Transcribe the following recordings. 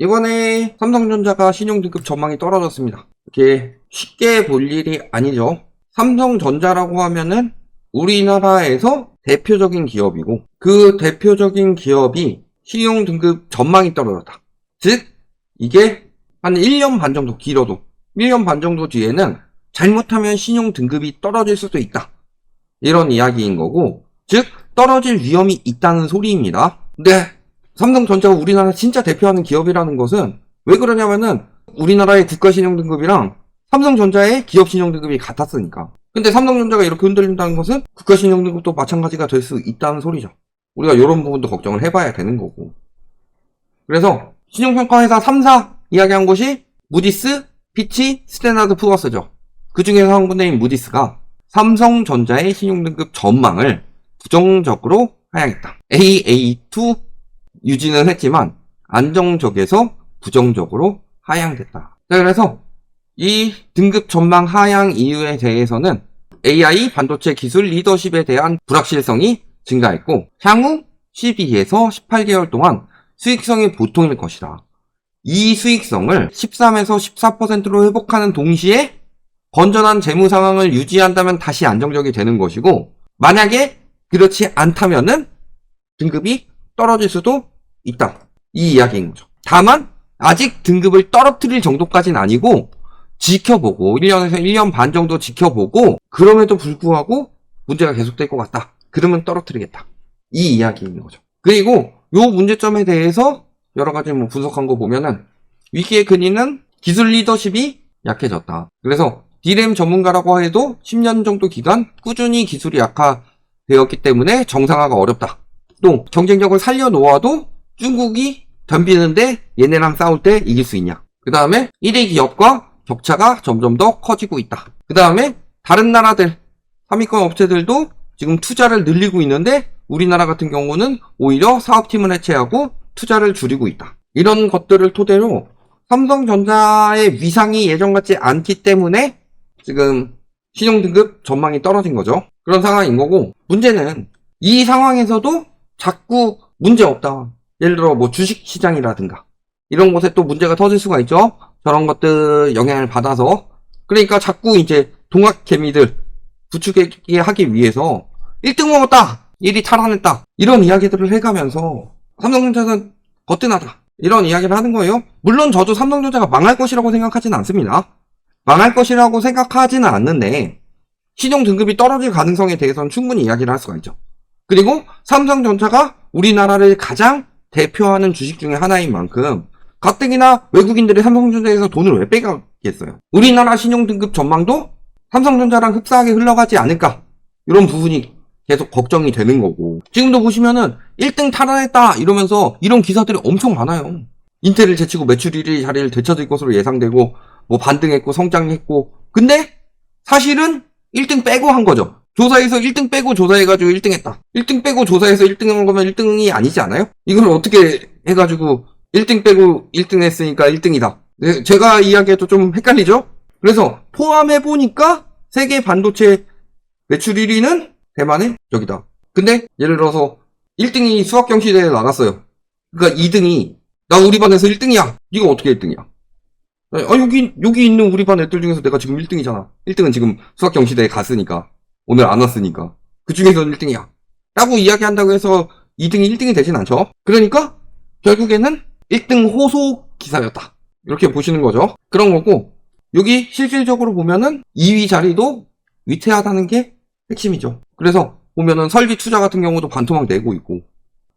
이번에 삼성전자가 신용등급 전망이 떨어졌습니다. 이렇게 쉽게 볼 일이 아니죠. 삼성전자라고 하면은 우리나라에서 대표적인 기업이고, 그 대표적인 기업이 신용등급 전망이 떨어졌다. 즉 이게 한 1년 반 정도, 길어도 1년 반 정도 뒤에는 잘못하면 신용등급이 떨어질 수도 있다, 이런 이야기인 거고, 즉 떨어질 위험이 있다는 소리입니다. 근데 삼성전자가 우리나라 진짜 대표하는 기업이라는 것은 왜 그러냐면은 우리나라의 국가신용등급이랑 삼성전자의 기업신용등급이 같았으니까. 근데 삼성전자가 이렇게 흔들린다는 것은 국가신용등급도 마찬가지가 될 수 있다는 소리죠. 우리가 이런 부분도 걱정을 해봐야 되는 거고. 그래서 신용평가회사 3사 이야기한 곳이 무디스, 피치, 스탠다드 푸어스죠. 그 중에서 한 군데인 무디스가 삼성전자의 신용등급 전망을 부정적으로 하향했다. AA2 유지는 했지만 안정적에서 부정적으로 하향됐다. 자, 그래서 이 등급 전망 하향 이유에 대해서는 AI 반도체 기술 리더십에 대한 불확실성이 증가했고, 향후 12에서 18개월 동안 수익성이 보통일 것이다. 이 수익성을 13에서 14%로 회복하는 동시에 건전한 재무 상황을 유지한다면 다시 안정적이 되는 것이고, 만약에 그렇지 않다면은 등급이 떨어질 수도 있다, 이 이야기인 거죠. 다만 아직 등급을 떨어뜨릴 정도까지는 아니고 지켜보고 1년에서 1년 반 정도 지켜보고, 그럼에도 불구하고 문제가 계속될 것 같다, 그러면 떨어뜨리겠다, 이 이야기인 거죠. 그리고 요 문제점에 대해서 여러 가지 분석한 거 보면은 위기의 근인은 기술 리더십이 약해졌다. 그래서 D램 전문가라고 해도 10년 정도 기간 꾸준히 기술이 약화되었기 때문에 정상화가 어렵다. 또 경쟁력을 살려놓아도 중국이 덤비는데 얘네랑 싸울 때 이길 수 있냐. 그 다음에 1위 기업과 격차가 점점 더 커지고 있다. 그 다음에 다른 나라들 3위권 업체들도 지금 투자를 늘리고 있는데 우리나라 같은 경우는 오히려 사업팀을 해체하고 투자를 줄이고 있다. 이런 것들을 토대로 삼성전자의 위상이 예전 같지 않기 때문에 지금 신용등급 전망이 떨어진 거죠. 그런 상황인 거고, 문제는 이 상황에서도 자꾸 문제 없다, 예를 들어 뭐 주식시장이라든가 이런 곳에 또 문제가 터질 수가 있죠. 저런 것들 영향을 받아서. 그러니까 자꾸 이제 동학개미들 부추기게 하기 위해서 1등 먹었다, 1위 탈환했다, 이런 이야기들을 해가면서 삼성전자는 거뜬하다, 이런 이야기를 하는 거예요. 물론 저도 삼성전자가 망할 것이라고 생각하지는 않습니다. 망할 것이라고 생각하지는 않는데 신용등급이 떨어질 가능성에 대해서는 충분히 이야기를 할 수가 있죠. 그리고 삼성전자가 우리나라를 가장 대표하는 주식 중에 하나인 만큼 가뜩이나 외국인들이 삼성전자에서 돈을 왜 빼가겠어요. 우리나라 신용등급 전망도 삼성전자랑 흡사하게 흘러가지 않을까, 이런 부분이 계속 걱정이 되는 거고, 지금도 보시면은 1등 탈환했다 이러면서 이런 기사들이 엄청 많아요. 인텔을 제치고 매출 1위 자리를 되찾을 것으로 예상되고 뭐 반등했고 성장했고, 근데 사실은 1등 빼고 한 거죠. 조사해서 1등 빼고 조사해가지고 1등 했다. 1등 빼고 조사해서 1등 한 거면 1등이 아니지 않아요? 이걸 어떻게 해가지고 1등 빼고 1등 했으니까 1등이다. 제가 이야기해도 좀 헷갈리죠? 그래서 포함해보니까 세계 반도체 매출 1위는 대만의 여기다. 근데 예를 들어서 1등이 수학경시대에 나갔어요. 그러니까 2등이 나 우리 반에서 1등이야. 네가 어떻게 1등이야? 여기 있는 우리 반 애들 중에서 내가 지금 1등이잖아. 1등은 지금 수학경시대에 갔으니까, 오늘 안 왔으니까. 그 중에서 1등이야. 라고 이야기한다고 해서 2등이 1등이 되진 않죠. 그러니까 결국에는 1등 호소 기사였다, 이렇게 보시는 거죠. 그런 거고, 여기 실질적으로 보면은 2위 자리도 위태하다는 게 핵심이죠. 그래서 보면은 설비 투자 같은 경우도 반토막 내고 있고,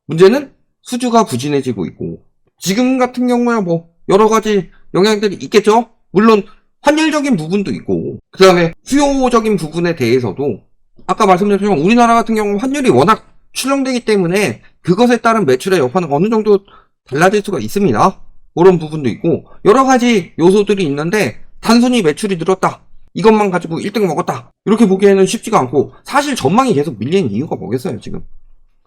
문제는 수주가 부진해지고 있고, 지금 같은 경우야 뭐 여러 가지 영향들이 있겠죠. 물론 환율적인 부분도 있고, 그 다음에 수요적인 부분에 대해서도 아까 말씀드렸지만 우리나라 같은 경우 환율이 워낙 출렁되기 때문에 그것에 따른 매출의 여파는 어느 정도 달라질 수가 있습니다. 그런 부분도 있고 여러 가지 요소들이 있는데, 단순히 매출이 늘었다, 이것만 가지고 1등 먹었다, 이렇게 보기에는 쉽지가 않고, 사실 전망이 계속 밀리는 이유가 뭐겠어요. 지금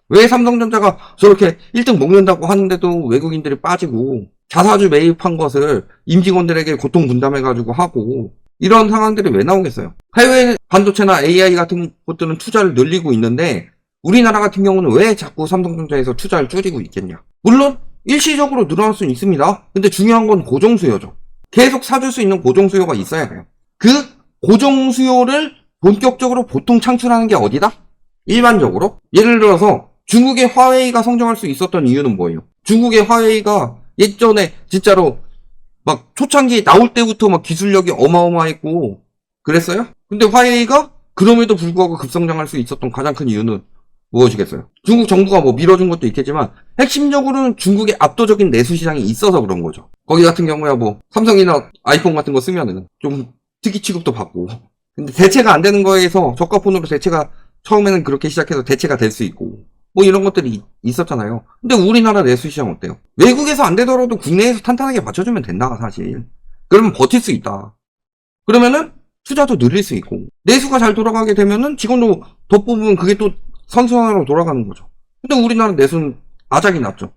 왜 삼성전자가 저렇게 1등 먹는다고 하는데도 외국인들이 빠지고 자사주 매입한 것을 임직원들에게 고통 분담해가지고 하고, 이런 상황들이 왜 나오겠어요. 해외 반도체나 AI 같은 것들은 투자를 늘리고 있는데 우리나라 같은 경우는 왜 자꾸 삼성전자에서 투자를 줄이고 있겠냐. 물론 일시적으로 늘어날 수는 있습니다. 근데 중요한 건 고정수요죠. 계속 사줄 수 있는 고정수요가 있어야 해요. 그 고정수요를 본격적으로 보통 창출하는 게 어디다? 일반적으로 예를 들어서 중국의 화웨이가 성장할 수 있었던 이유는 뭐예요? 중국의 화웨이가 예전에 진짜로 막 초창기 나올 때부터 막 기술력이 어마어마했고 그랬어요? 근데 화웨이가 그럼에도 불구하고 급성장할 수 있었던 가장 큰 이유는 무엇이겠어요? 중국 정부가 뭐 밀어준 것도 있겠지만 핵심적으로는 중국의 압도적인 내수 시장이 있어서 그런 거죠. 거기 같은 경우야 뭐 삼성이나 아이폰 같은 거 쓰면은 좀 특이 취급도 받고 근데 대체가 안 되는 거에서 저가폰으로 대체가 처음에는 그렇게 시작해서 대체가 될 수 있고 뭐 이런 것들이 있었잖아요. 근데 우리나라 내수 시장 어때요? 외국에서 안 되더라도 국내에서 탄탄하게 받쳐주면 된다 사실. 그러면 버틸 수 있다. 그러면은 투자도 늘릴 수 있고 내수가 잘 돌아가게 되면은 직원도 더 뽑으면 그게 또 선순환으로 돌아가는 거죠. 근데 우리나라 내수는 아작이 났죠.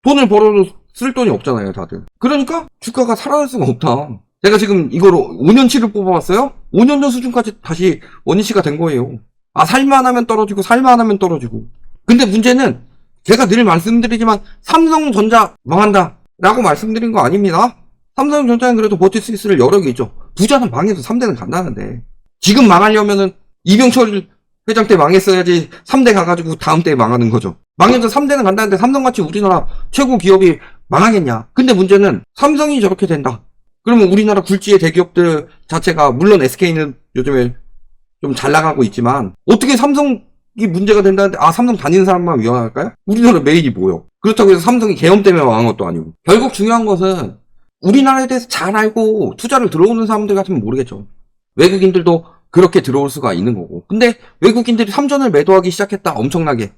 돈을 벌어도 쓸 돈이 없잖아요 다들. 그러니까 주가가 살아날 수가 없다. 제가 지금 이거로 5년치를 뽑아봤어요. 5년 전 수준까지 다시 원위치가 된 거예요. 아 살만하면 떨어지고 살만하면 떨어지고. 근데 문제는 제가 늘 말씀드리지만 삼성전자 망한다 라고 말씀드린 거 아닙니다. 삼성전자는 그래도 버틸 수 있을 여력이 있죠. 부자는 망해도 3대는 간다는데 지금 망하려면은 이병철 회장 때 망했어야지 3대 가가지고 다음 때 망하는 거죠. 망해도 3대는 간다는데 삼성같이 우리나라 최고 기업이 망하겠냐. 근데 문제는 삼성이 저렇게 된다. 그러면 우리나라 굴지의 대기업들 자체가 물론 SK는 요즘에 좀 잘 나가고 있지만 어떻게 삼성이 문제가 된다는데 아 삼성 다니는 사람만 위험할까요? 우리나라 메인이 뭐요? 그렇다고 해서 삼성이 계엄 때문에 망한 것도 아니고. 결국 중요한 것은 우리나라에 대해서 잘 알고 투자를 들어오는 사람들 같으면 모르겠죠. 외국인들도 그렇게 들어올 수가 있는 거고. 근데 외국인들이 삼전을 매도하기 시작했다 엄청나게.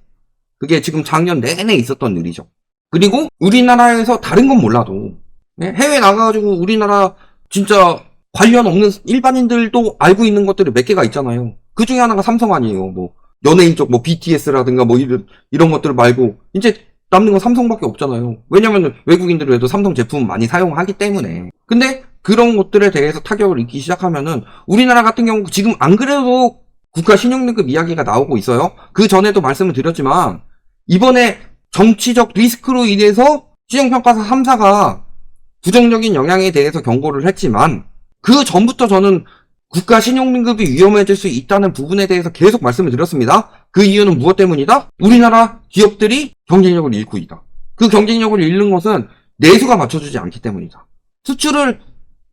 그게 지금 작년 내내 있었던 일이죠. 그리고 우리나라에서 다른 건 몰라도 해외 나가가지고 우리나라 진짜 관련 없는 일반인들도 알고 있는 것들이 몇 개가 있잖아요. 그 중에 하나가 삼성 아니에요. 뭐 연예인 쪽 뭐 BTS라든가 뭐 이런 것들 말고 이제 남는 건 삼성밖에 없잖아요. 왜냐면 외국인들이 해도 삼성 제품 많이 사용하기 때문에. 근데 그런 것들에 대해서 타격을 입기 시작하면은 우리나라 같은 경우 지금 안 그래도 국가 신용등급 이야기가 나오고 있어요. 그 전에도 말씀을 드렸지만 이번에 정치적 리스크로 인해서 신용평가사 3사가 부정적인 영향에 대해서 경고를 했지만 그 전부터 저는 국가 신용등급이 위험해질 수 있다는 부분에 대해서 계속 말씀을 드렸습니다. 그 이유는 무엇 때문이다? 우리나라 기업들이 경쟁력을 잃고 있다. 그 경쟁력을 잃는 것은 내수가 맞춰주지 않기 때문이다. 수출을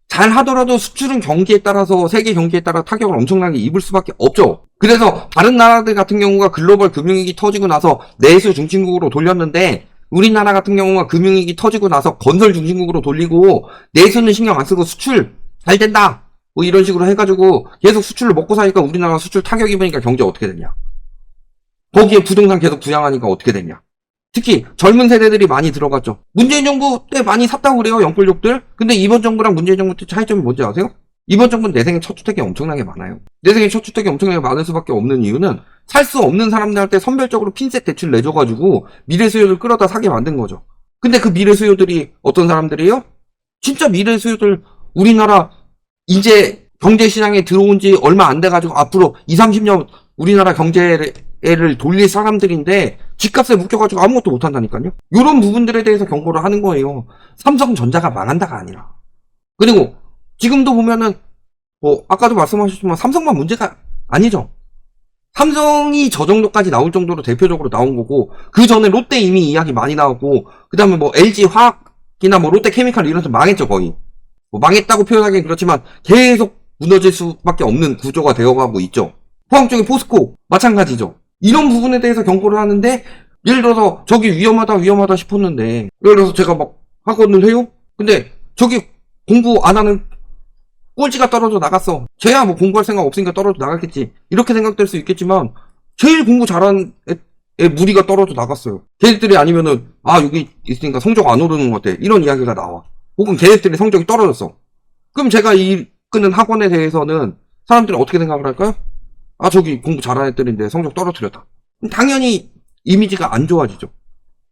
잘 하더라도 수출은 경기에 따라서 세계 경기에 따라 타격을 엄청나게 입을 수밖에 없죠. 그래서 다른 나라들 같은 경우가 글로벌 금융위기 터지고 나서 내수 중심국으로 돌렸는데 우리나라 같은 경우가 금융위기 터지고 나서 건설 중심국으로 돌리고 내수는 신경 안 쓰고 수출 잘 된다 뭐 이런 식으로 해가지고 계속 수출을 먹고 사니까 우리나라 수출 타격 입으니까 경제 어떻게 되냐. 거기에 부동산 계속 부양하니까 어떻게 되냐. 특히 젊은 세대들이 많이 들어갔죠. 문재인 정부 때 많이 샀다고 그래요 영끌족들. 근데 이번 정부랑 문재인 정부 때 차이점이 뭔지 아세요? 이번 정부는 내 생애 첫 주택이 엄청나게 많아요. 내 생애 첫 주택이 엄청나게 많을 수밖에 없는 이유는 살 수 없는 사람들한테 선별적으로 핀셋 대출 내줘가지고 미래 수요를 끌어다 사게 만든 거죠. 근데 그 미래 수요들이 어떤 사람들이에요? 진짜 미래 수요들 우리나라 이제 경제시장에 들어온 지 얼마 안 돼가지고 앞으로 20-30년 우리나라 경제를 돌릴 사람들인데 집값에 묶여가지고 아무것도 못한다니까요. 이런 부분들에 대해서 경고를 하는 거예요. 삼성전자가 망한다가 아니라. 그리고 지금도 보면은 뭐 아까도 말씀하셨지만 삼성만 문제가 아니죠. 삼성이 저 정도까지 나올 정도로 대표적으로 나온 거고 그 전에 롯데 이미 이야기 많이 나왔고 그 다음에 뭐 LG화학이나 뭐 롯데케미칼 이런 데 망했죠 거의. 뭐 망했다고 표현하기는 그렇지만 계속 무너질 수밖에 없는 구조가 되어가고 있죠. 포항 쪽에 포스코 마찬가지죠. 이런 부분에 대해서 경고를 하는데 예를 들어서 저기 위험하다 싶었는데 예를 들어서 제가 막 학원을 해요? 근데 저기 공부 안 하는 꼴찌가 떨어져 나갔어. 쟤야 뭐 공부할 생각 없으니까 떨어져 나갔겠지. 이렇게 생각될 수 있겠지만 제일 공부 잘하는 애 무리가 떨어져 나갔어요. 걔네들이 아니면은 아 여기 있으니까 성적 안 오르는 것 같아. 이런 이야기가 나와. 혹은 걔네들이 성적이 떨어졌어. 그럼 제가 이끄는 학원에 대해서는 사람들이 어떻게 생각을 할까요? 아 저기 공부 잘하는 애들인데 성적 떨어뜨렸다. 당연히 이미지가 안 좋아지죠.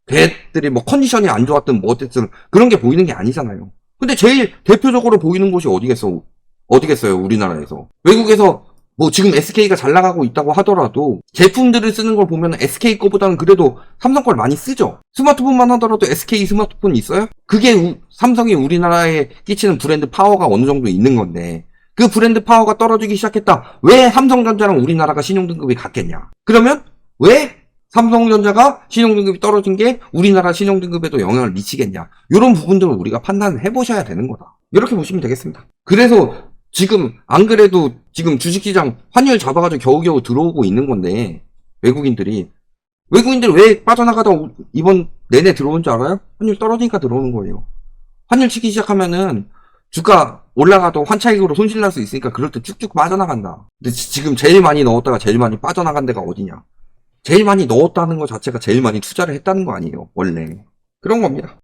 걔들이 뭐 컨디션이 안 좋았든 뭐 어쨌든 그런 게 보이는 게 아니잖아요. 근데 제일 대표적으로 보이는 곳이 어디겠어요 우리나라에서. 외국에서 뭐 지금 SK가 잘 나가고 있다고 하더라도 제품들을 쓰는 걸 보면 SK 거보다는 그래도 삼성 걸 많이 쓰죠. 스마트폰만 하더라도 SK 스마트폰 있어요? 그게 삼성이 우리나라에 끼치는 브랜드 파워가 어느 정도 있는 건데 그 브랜드 파워가 떨어지기 시작했다. 왜 삼성전자랑 우리나라가 신용등급이 같겠냐? 그러면 왜 삼성전자가 신용등급이 떨어진 게 우리나라 신용등급에도 영향을 미치겠냐? 이런 부분들을 우리가 판단을 해보셔야 되는 거다. 이렇게 보시면 되겠습니다. 그래서 지금 안 그래도 지금 주식시장 환율 잡아가지고 겨우겨우 들어오고 있는 건데 외국인들이 왜 빠져나가다 이번 내내 들어온 줄 알아요? 환율 떨어지니까 들어오는 거예요. 환율 치기 시작하면은 주가 올라가도 환차익으로 손실 날 수 있으니까 그럴 때 쭉쭉 빠져나간다. 근데 지금 제일 많이 넣었다가 제일 많이 빠져나간 데가 어디냐? 제일 많이 넣었다는 것 자체가 제일 많이 투자를 했다는 거 아니에요, 원래. 그런 겁니다.